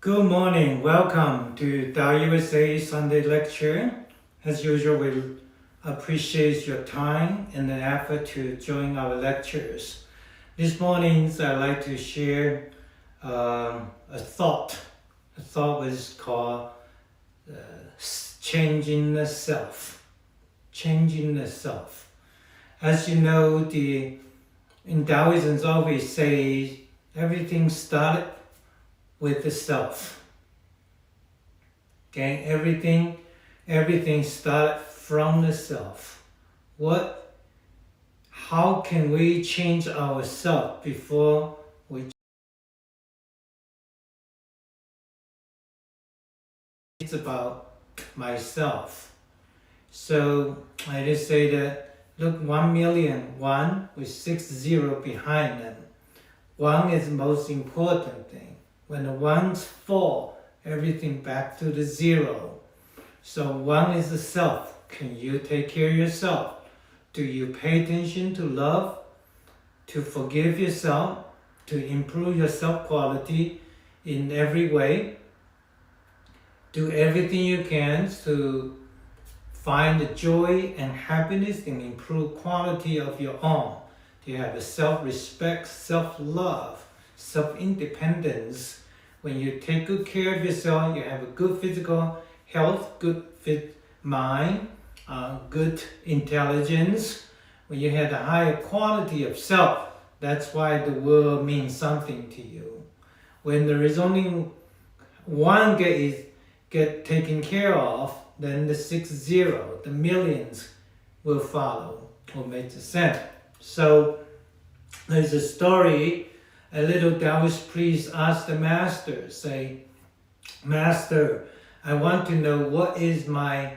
Good morning. Welcome to Tao USA Sunday Lecture. As usual, we appreciate your time and the effort to join our lectures. This morning, I'd like to share a thought. A thought is called changing the self. Changing the self. As you know, in Taoism always say everything started with the self. Okay, everything started from the self. How can we change ourselves before we? It's about myself. So I just say that look, 1 million, one with 6 zeros behind them. One is the most important thing. When the ones fall, everything back to the zero. So one is the self. Can you take care of yourself? Do you pay attention to love, to forgive yourself, to improve your self-quality in every way? Do everything you can to find the joy and happiness and improve quality of your own. Do you have a self-respect, self-love, self-independence? When you take good care of yourself, you have a good physical health, good fit mind, good intelligence. When you have a higher quality of self, that's why the world means something to you. When there is only one get taken care of, then the 6 zero, the millions will follow, will make sense. So there's a story. A little Taoist priest asked the master, say, Master, I want to know what is my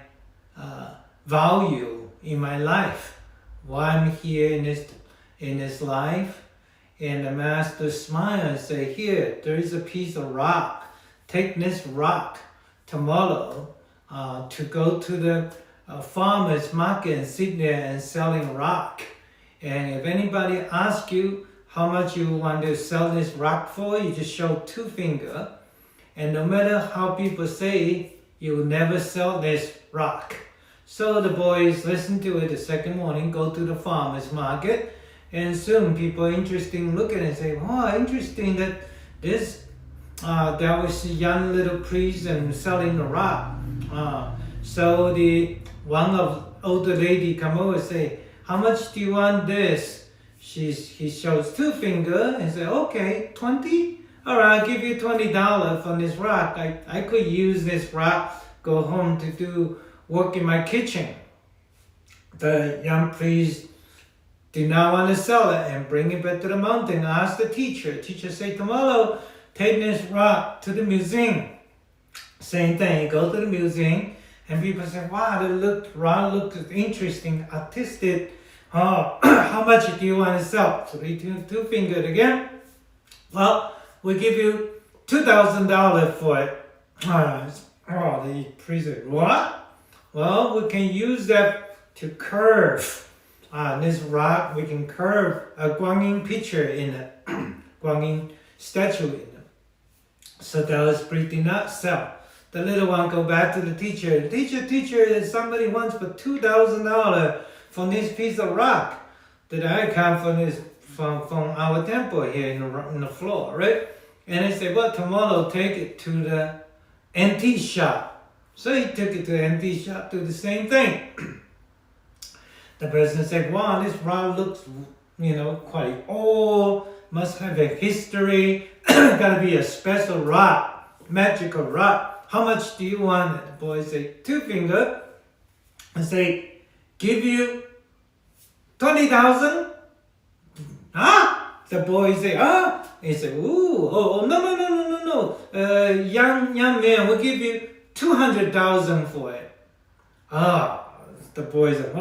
value in my life, why I'm here in this life. And the master smiled and said, here, there is a piece of rock. Take this rock tomorrow to go to the farmer's market and sit there and selling rock. And if anybody asks you how much you want to sell this rock for, you just show 2 fingers. And no matter how people say, you will never sell this rock. So the boys listen to it the second morning, go to the farmer's market, and soon people interested look at it and say, oh, interesting that that was a young little priest and selling the rock. So one of older lady come over and say, how much do you want this? He shows 2 fingers and say, okay, 20? All right, I'll give you $20 for this rock. I could use this rock, go home to do work in my kitchen. The young priest did not want to sell it and bring it back to the mountain. Ask the teacher. Teacher say, tomorrow, take this rock to the museum. Same thing, go to the museum, and people say, wow, the rock looks interesting, artistic. How much do you want to sell? So they 2 fingers again. Well, we'll give you $2,000 for it. The priest said, what? Well, we can use that to curve this rock. We can curve a Guanyin picture in it, Guanyin statue in it. So that was pretty not sell. The little one go back to the teacher. Teacher, somebody wants for $2,000 from this piece of rock that I come from our temple here in the floor, right? And they said, well, tomorrow take it to the antique shop. So he took it to the antique shop, do the same thing. The person said, wow, this rock looks, quite old, must have a history, gotta be a special rock, magical rock. How much do you want? The boy said, 2 fingers. I say, give you 20,000? Huh? The boy say, huh? He said, no. Young man, we'll give you 200,000 for it. The boy said,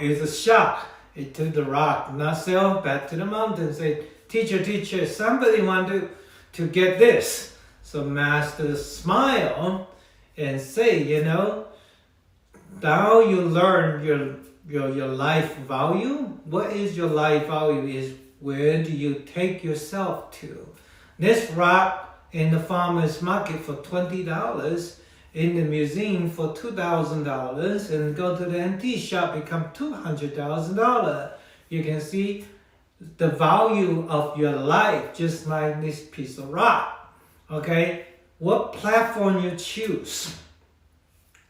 it's a shock. He took the rock, not sell, back to the mountain, said, teacher, somebody want to get this. So master smile and say, now you learn your life value. What is your life value is where do you take yourself to? This rock in the farmer's market for $20, in the museum for $2,000, and go to the antique shop become $200,000. You can see the value of your life just like this piece of rock. Okay, what platform you choose?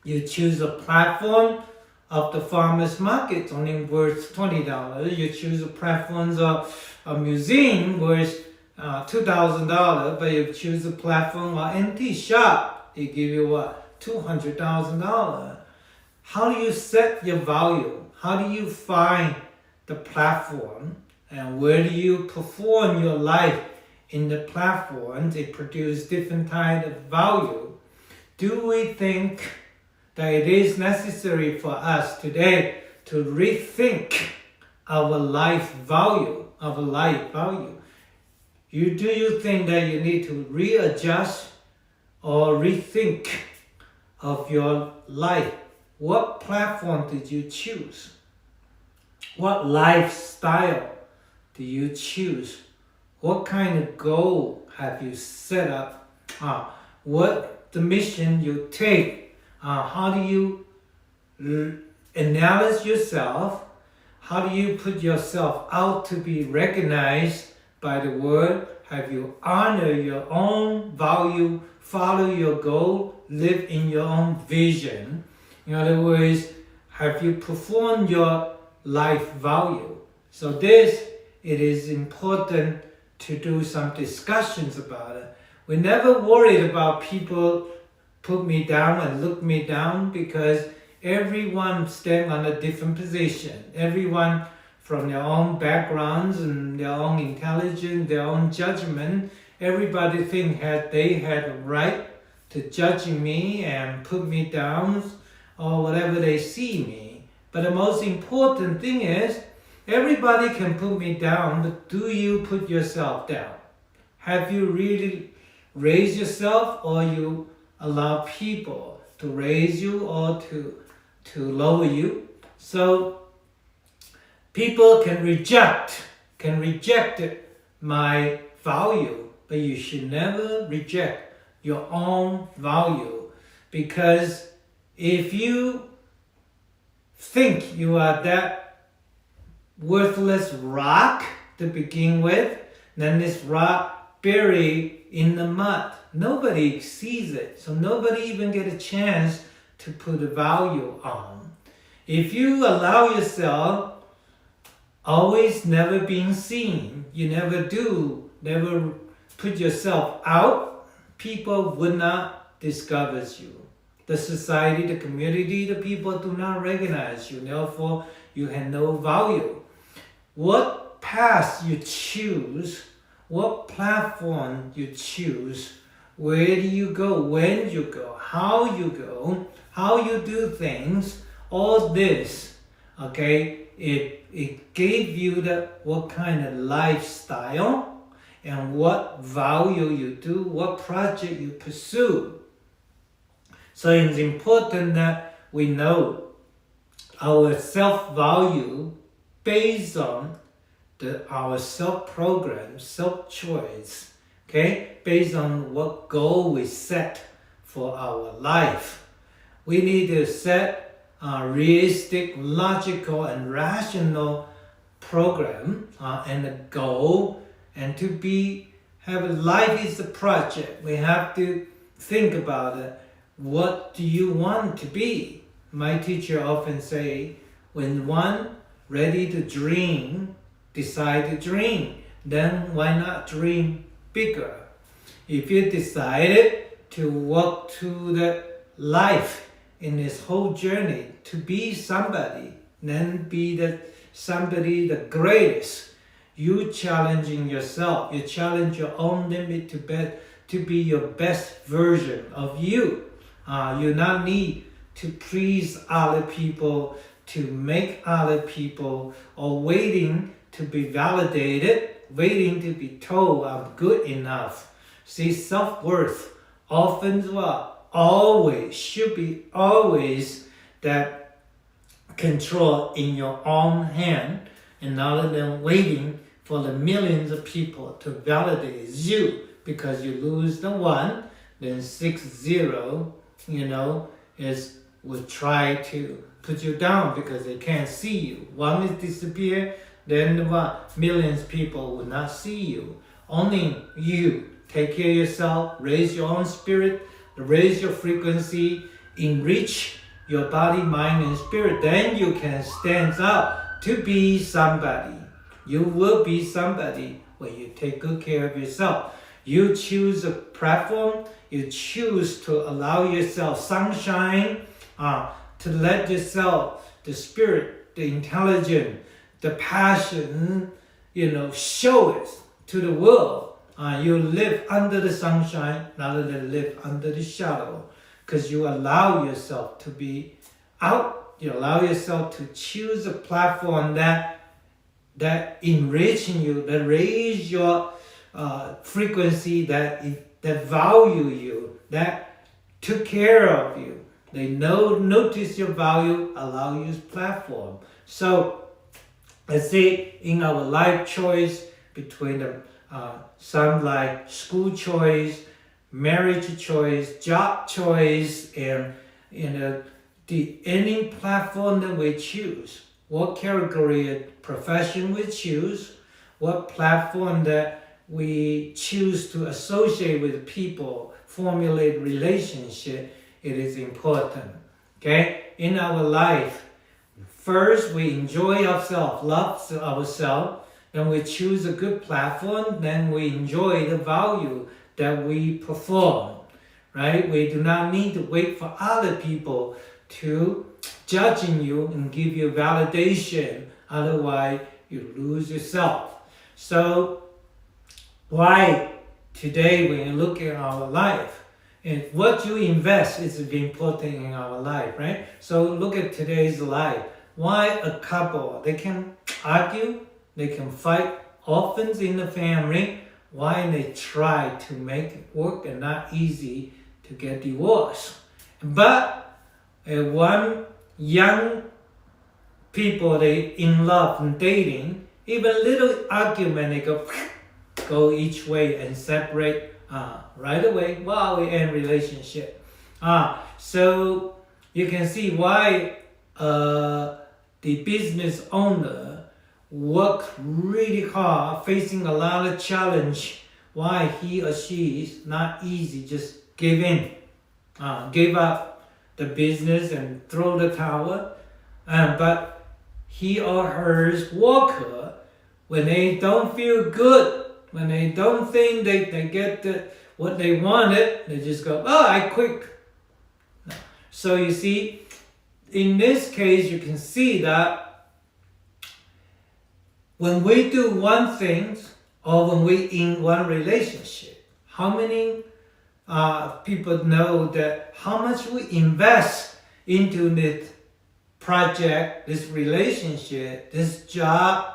You choose a platform of the farmer's market, only worth $20. You choose a platform of a museum worth $2,000, but you choose a platform of antique shop, it give you what? $200,000. How do you set your value? How do you find the platform? And where do you perform your life in the platform? They produce different kind of value. Do we think that it is necessary for us today to rethink our life value, Do you think that you need to readjust or rethink of your life? What platform did you choose? What lifestyle do you choose? What kind of goal have you set up? What the mission you take? How do you analyze yourself? How do you put yourself out to be recognized by the world? Have you honored your own value, follow your goal, live in your own vision? In other words, have you performed your life value? So it is important to do some discussions about it. We never worried about people put me down and look me down, because everyone stands on a different position. Everyone from their own backgrounds and their own intelligence, their own judgment, everybody think they had a right to judging me and put me down or whatever they see me. But the most important thing is, everybody can put me down, but do you put yourself down? Have you really raised yourself, or you allow people to raise you or to lower you? So people can reject my value, but you should never reject your own value, because if you think you are that worthless rock to begin with, then this rock buried in the mud, nobody sees it, so nobody even get a chance to put a value on. If you allow yourself always never being seen, you never put yourself out, people would not discover you. The society, the community, the people do not recognize you. Therefore, you have no value. What path you choose, what platform you choose, where do you go, when you go, how you do things, all this, okay, it gave you what kind of lifestyle and what value you do, what project you pursue. So it's important that we know our self-value based on our self-program, self-choice, okay? Based on what goal we set for our life. We need to set a realistic, logical, and rational program and a goal, and have a life is a project. We have to think about it. What do you want to be? My teacher often say, when one ready to dream, decide to dream, then why not dream bigger? If you decided to walk through the life in this whole journey to be somebody, then be somebody the greatest. You challenging yourself, you challenge your own limit to be your best version of you. You not need to please other people, to make other people, or waiting to be validated, waiting to be told I'm good enough. See, self-worth should be always that control in your own hand, and rather than waiting for the millions of people to validate you. because you lose the 1, then 6-0, will try to put you down because they can't see you. 1 is disappear, then millions of people will not see you. Only you take care of yourself, raise your own spirit, raise your frequency, enrich your body, mind, and spirit. Then you can stand up to be somebody. You will be somebody when you take good care of yourself. You choose a platform, you choose to allow yourself sunshine, to let yourself, the spirit, the intelligence, the passion, show it to the world. You live under the sunshine rather than live under the shadow, because you allow yourself to be out. You allow yourself to choose a platform that enriching you, that raise your frequency, that value you, that took care of you. They notice your value, allow you platform. So let's say in our life choice between some like school choice, marriage choice, job choice, and any platform that we choose, what category of profession we choose, what platform that we choose to associate with people, formulate relationship, it is important. Okay? In our life, first we enjoy ourselves, love ourselves, then we choose a good platform, then we enjoy the value that we perform. Right? We do not need to wait for other people to judging you and give you validation, otherwise you lose yourself. So why today when you look at our life, and what you invest is important in our life, right? So look at today's life. Why a couple, they can argue, they can fight often in the family, why they try to make it work and not easy to get divorced. But one young people, they in love and dating, even little argument, they go each way and separate right away. Wow, we end relationship. So you can see why the business owner work really hard, facing a lot of challenge. Why he or she is not easy, just give in, give up the business and throw the towel. But he or her worker, when they don't feel good, when they don't think they get what they wanted, they just go, I quit. No. So you see, in this case, you can see that when we do one thing, or when we in one relationship, how many people know that how much we invest into this project, this relationship, this job,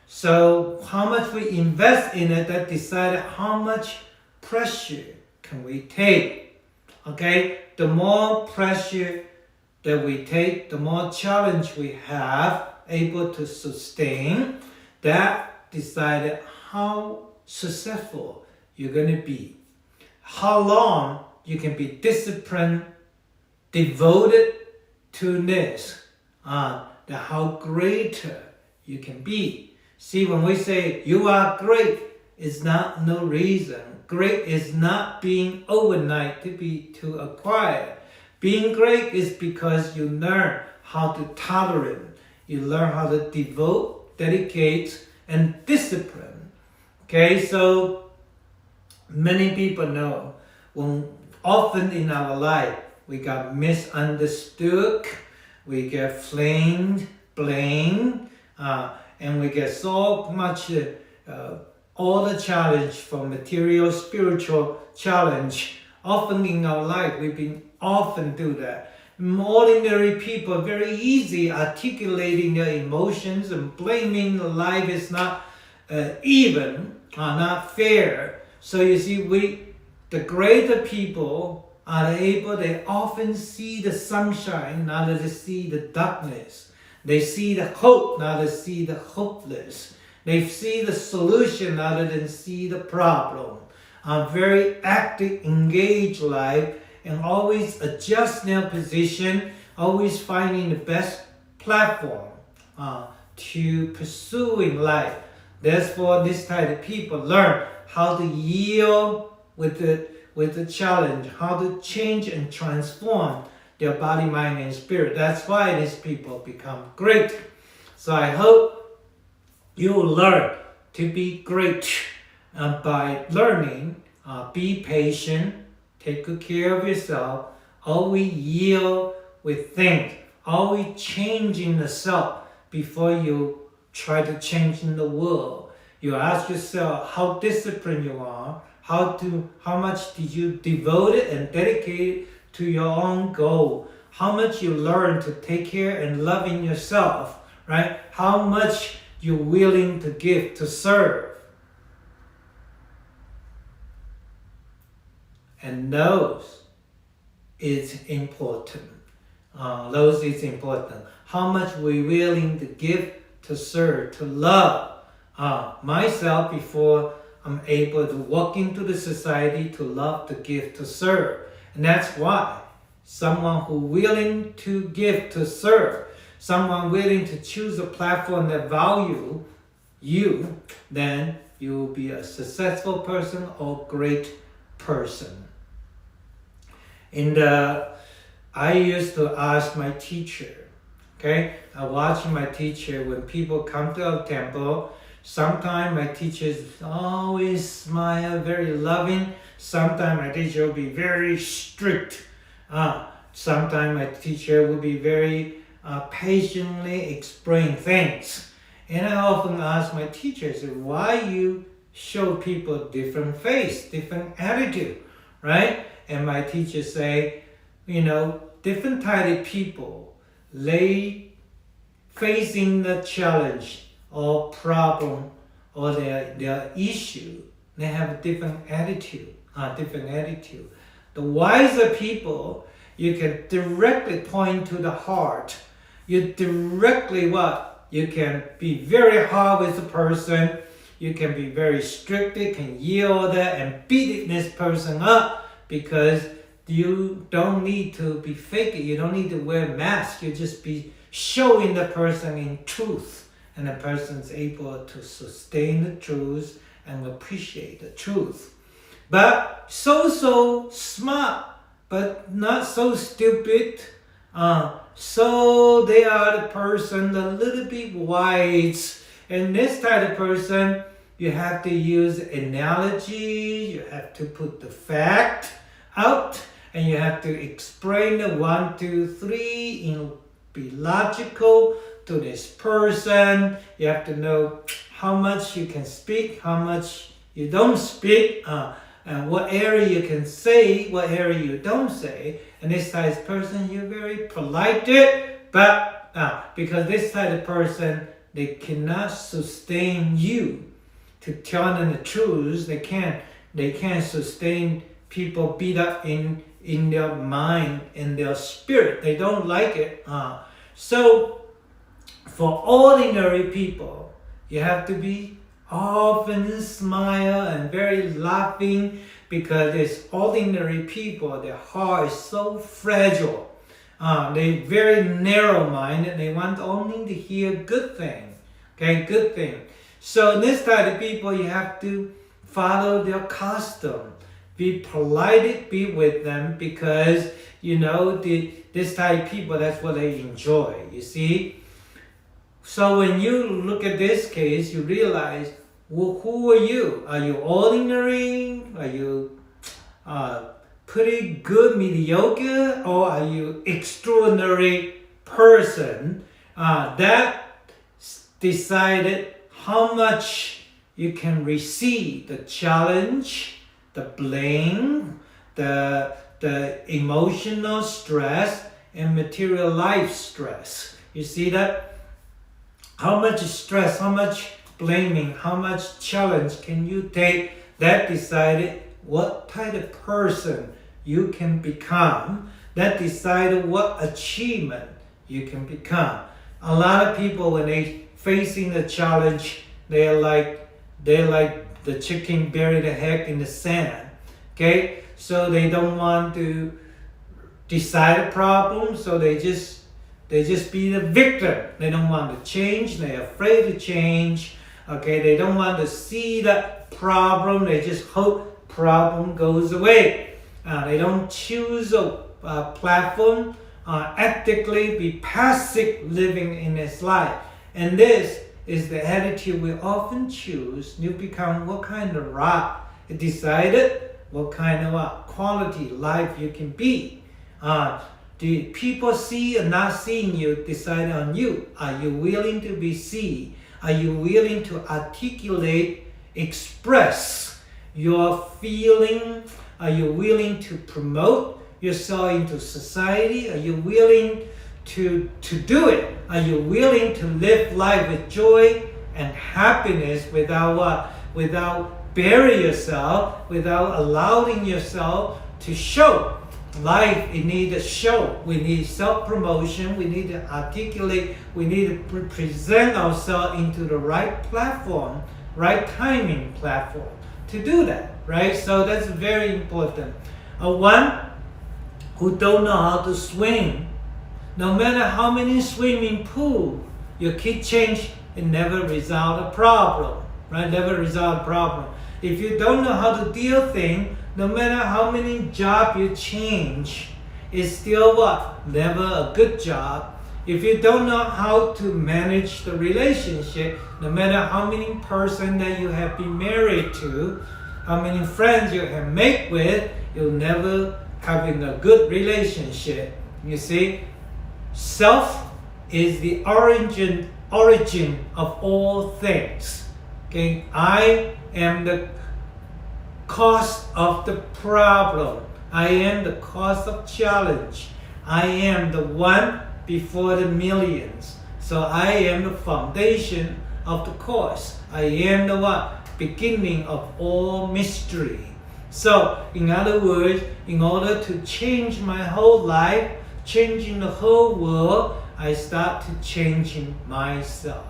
so how much we invest in it that decide how much pressure can we take. Okay, the more pressure that we take, the more challenge we have able to sustain, that decided how successful you're going to be, how long you can be disciplined, devoted to this, how greater you can be. See, when we say you are great, it's not no reason. Great is not being overnight to acquire. Being great is because you learn how to tolerate, you learn how to devote, dedicate, and discipline. Okay, so many people know when often in our life we got misunderstood, we get blamed, and we get so much all the challenge from material, spiritual challenge. Often in our life, we've been often do that. Ordinary people very easy articulating their emotions and blaming life is not even, not fair. So you see, the greater people are able, they often see the sunshine, not to see the darkness. They see the hope, not to see the hopeless. They see the solution rather than see the problem. very active, engaged life, and always adjust their position, always finding the best platform to pursue in life. Therefore, this type of people learn how to yield with the challenge, how to change and transform their body, mind, and spirit. That's why these people become great. So I hope you will learn to be great by learning, be patient, take good care of yourself, always yield with things, always changing the self before you try to change in the world. You ask yourself how disciplined you are, how much did you devote it and dedicate it to your own goal, how much you learn to take care and love in yourself, right? How much you're willing to give, to serve. And those is important. Those is important. How much we're willing to give, to serve, to love myself before I'm able to walk into the society, to love, to give, to serve. And that's why someone who willing to give, to serve, someone willing to choose a platform that value you, then you will be a successful person or great person. And I used to ask my teacher, okay? I watch my teacher when people come to our temple. Sometimes my teachers always smile, very loving. Sometimes my teacher will be very strict. Sometimes my teacher will be very patiently explain things. And I often ask my teachers, why you show people different face, different attitude, right? And my teachers say, different type of people, they facing the challenge or problem or their issue, they have a different attitude. The wiser people, you can directly point to the heart. You directly you can be very hard with the person. You can be very strict, you can yield and beat this person up, because you don't need to be fake. You don't need to wear a mask. You just be showing the person in truth, and the person's able to sustain the truth and appreciate the truth. But so smart, but not so stupid. So they are the person a little bit wise. And this type of person, you have to use analogy. You have to put the fact out, and you have to explain the 1, 2, 3 and be logical to this person. You have to know how much you can speak, how much you don't speak, and what area you can say, what area you don't say. And this type of person, you're very polite, but because this type of person, they cannot sustain you to tell them the truth. They can't sustain people beat up in their mind, in their spirit. They don't like it. So for ordinary people, you have to be often smile and very laughing, because it's ordinary people, their heart is so fragile. They very narrow-minded. They want only to hear good thing. Okay, good thing. So this type of people, you have to follow their custom. Be polite, be with them, because this type of people, that's what they enjoy. You see. So when you look at this case, you realize, well, who are you? Are you ordinary? Are you pretty good, mediocre, or are you extraordinary person? That decided how much you can receive the challenge, the blame, the emotional stress, and material life stress. You see that? How much stress, how much blaming, how much challenge can you take? That decided what type of person you can become. That decided what achievement you can become. A lot of people, when they facing the challenge, they're like the chicken bury the head in the sand. Okay, so they don't want to decide a problem, so they just be the victim. They don't want to change. They're afraid to change. Okay, they don't want to see the problem. They just hope problem goes away. They don't choose a platform. Ethically be passive living in this life. And this is the attitude we often choose. You become what kind of rock. It decided what kind of quality life you can be. Do people see or not seeing you decide on you? Are you willing to be seen? Are you willing to articulate, express your feeling? Are you willing to promote yourself into society? Are you willing to do it? Are you willing to live life with joy and happiness without burying yourself, without allowing yourself to show? Life, it needs a show. We need self-promotion. We need to articulate. We need to present ourselves into the right platform, right timing platform to do that, right? So that's very important. One who don't know how to swim, no matter how many swimming pool your kid change, it never resolve a problem, right? Never resolve a problem. If you don't know how to deal things, no matter how many jobs you change, it's still what? Never a good job. If you don't know how to manage the relationship, no matter how many person that you have been married to, how many friends you have made with, you'll never having a good relationship. You see, self is the origin of all things. Okay, I am the cause of the problem. I am the cause of challenge. I am the one before the millions. So I am the foundation of the cause. I am the what? Beginning of all mystery. So, in other words, in order to change my whole life, changing the whole world, I start to changing myself.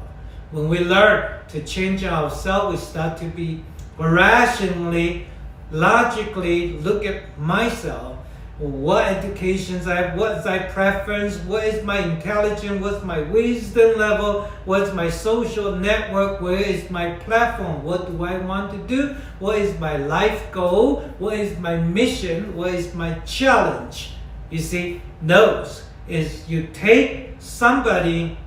When we learn to change ourselves, we start to be rationally, logically look at myself. What educations I have, what is my preference, what is my intelligence, what's my wisdom level, what's my social network, where is my platform, what do I want to do, what is my life goal, what is my mission, what is my challenge. You see, those is you take somebody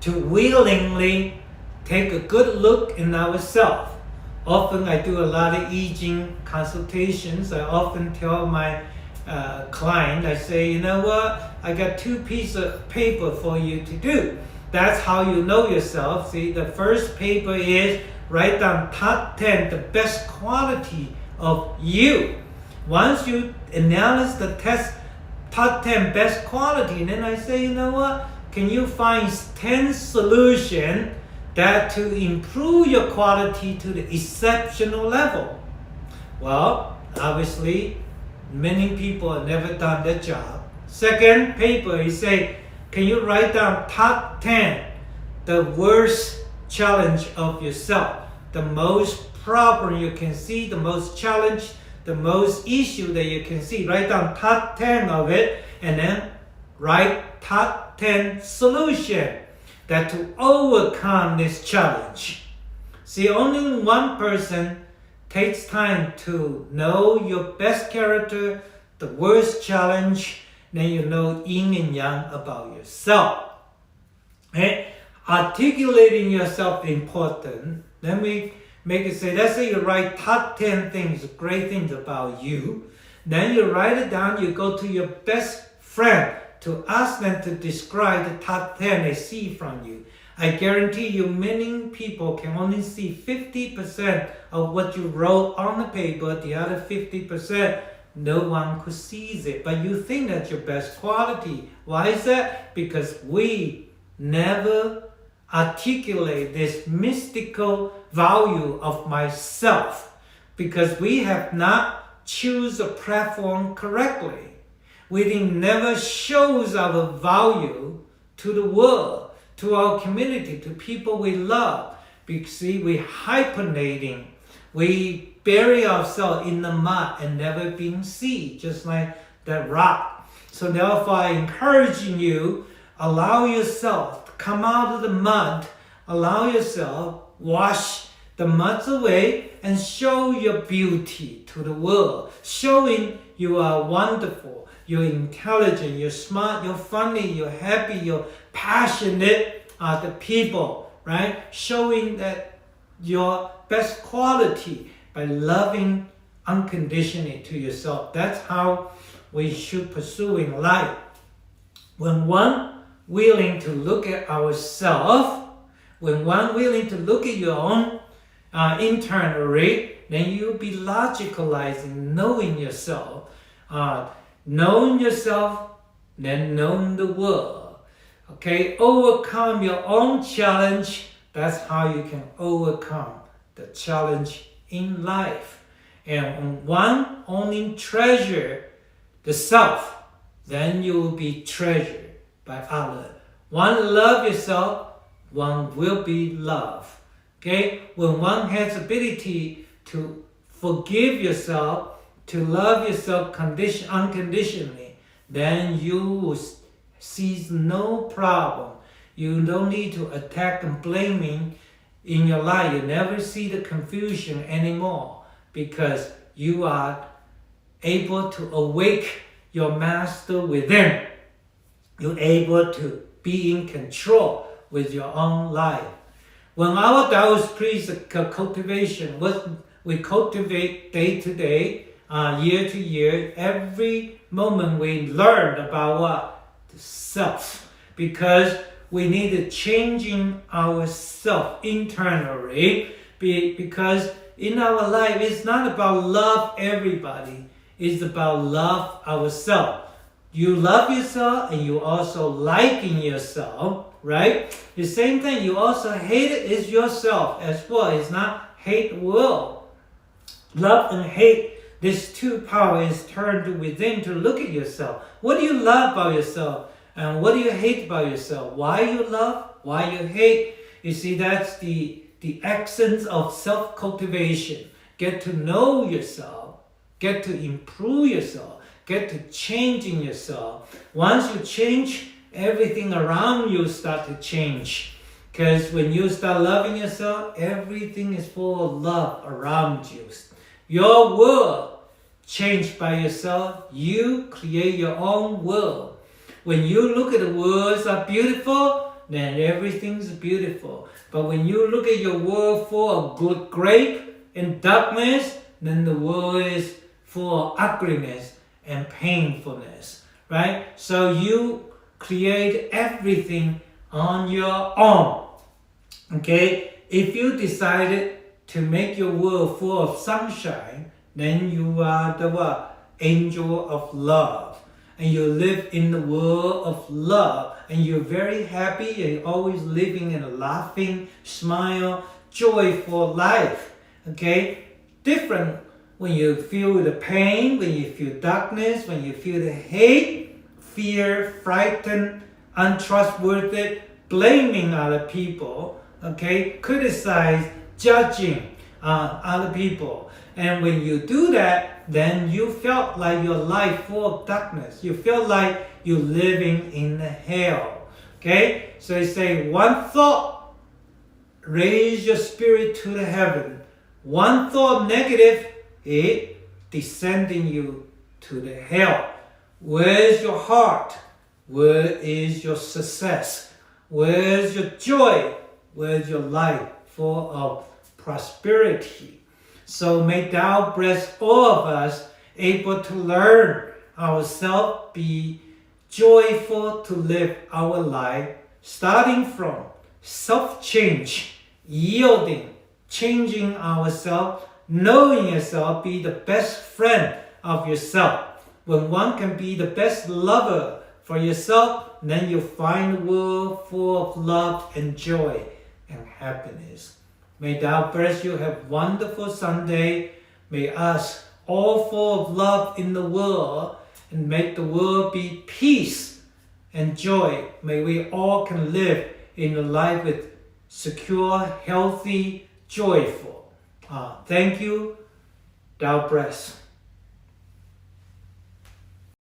to willingly take a good look in ourselves. Often I do a lot of I Ching consultations. I often tell my client, I say, you know what, I got 2 pieces of paper for you to do. That's how you know yourself. See, the first paper is write down top 10, the best quality of you. Once you analyze the test, top 10 best quality, and then I say, you know what, can you find 10 solutions that to improve your quality to the exceptional level? Well, obviously, many people have never done that job. Second paper, you say, can you write down top 10, the worst challenge of yourself, the most problem you can see, the most challenge, the most issue that you can see. Write down top 10 of it, and then write top 10 solution that to overcome this challenge. See, only one person takes time to know your best character, the worst challenge, then you know yin and yang about yourself. Okay? Articulating yourself is important. Then we make it say, let's say you write top 10 things, great things about you. Then you write it down, you go to your best friend to ask them to describe the top 10 they see from you. I guarantee you many people can only see 50% of what you wrote on the paper. The other 50%, no one could see it. But you think that's your best quality. Why is that? Because we never articulate this mystical value of myself. Because we have not choose a platform correctly. We never shows our value to the world, to our community, to people we love. See, we hibernating. We bury ourselves in the mud and never being seen, just like that rock. So therefore, I encouraging you, allow yourself to come out of the mud, allow yourself, wash the mud away, and show your beauty to the world, showing you are wonderful, you're intelligent, you're smart, you're funny, you're happy, you're passionate are the people, right? Showing that your best quality by loving unconditionally to yourself. That's how we should pursue in life. When one willing to look at ourselves, when one willing to look at your own internally, then you'll be logicalizing, knowing yourself. Knowing yourself, then knowing the world. Okay, overcome your own challenge. That's how you can overcome the challenge in life. And when one only treasure the self, then you will be treasured by others. One love yourself, one will be loved. Okay, when one has ability to forgive yourself, to love yourself unconditionally, then you will see no problem. You don't need to attack and blaming in your life. You never see the confusion anymore because you are able to awake your master within. You're able to be in control with your own life. When our Taoist priest cultivation, what we cultivate day to day, year to year, every moment we learn about what? The self. Because we need to changing ourselves internally. Because in our life, it's not about love everybody. It's about love ourselves. You love yourself and you also liking yourself, right? The same thing, you also hate it is yourself as well. It's not hate world. Love and hate, these two powers turned within to look at yourself. What do you love about yourself? And what do you hate about yourself? Why you love? Why you hate? You see, that's the essence of self-cultivation. Get to know yourself. Get to improve yourself. Get to changing yourself. Once you change, everything around you start to change. Because when you start loving yourself, everything is full of love around you. Your world changed by yourself. You create your own world. When you look at the worlds are beautiful, then everything's beautiful. But when you look at your world full of good grape and darkness, then the world is full of ugliness and painfulness, right? So you create everything on your own. Okay? If you decided to make your world full of sunshine, then you are the what? Angel of love. And you live in the world of love. And you're very happy and you're always living in a laughing, smile, joyful life. Okay? Different when you feel the pain, when you feel darkness, when you feel the hate, fear, frightened, untrustworthy, blaming other people, okay, criticize, judging other people. And when you do that, then you felt like your life full of darkness. You feel like you're living in hell. Okay? So you say one thought, raise your spirit to the heaven. One thought negative, it descending you to the hell. Where's your heart? Where is your success? Where's your joy? Where's your life full of prosperity? So may Tao bless all of us able to learn ourselves, be joyful to live our life, starting from self-change, yielding, changing ourselves, knowing yourself, be the best friend of yourself. When one can be the best lover for yourself, then you find a world full of love and joy and happiness. May Tao bless you. Have wonderful Sunday. May us all full of love in the world and make the world be peace and joy. May we all can live in a life with secure, healthy, joyful. Thank you. Thou bless.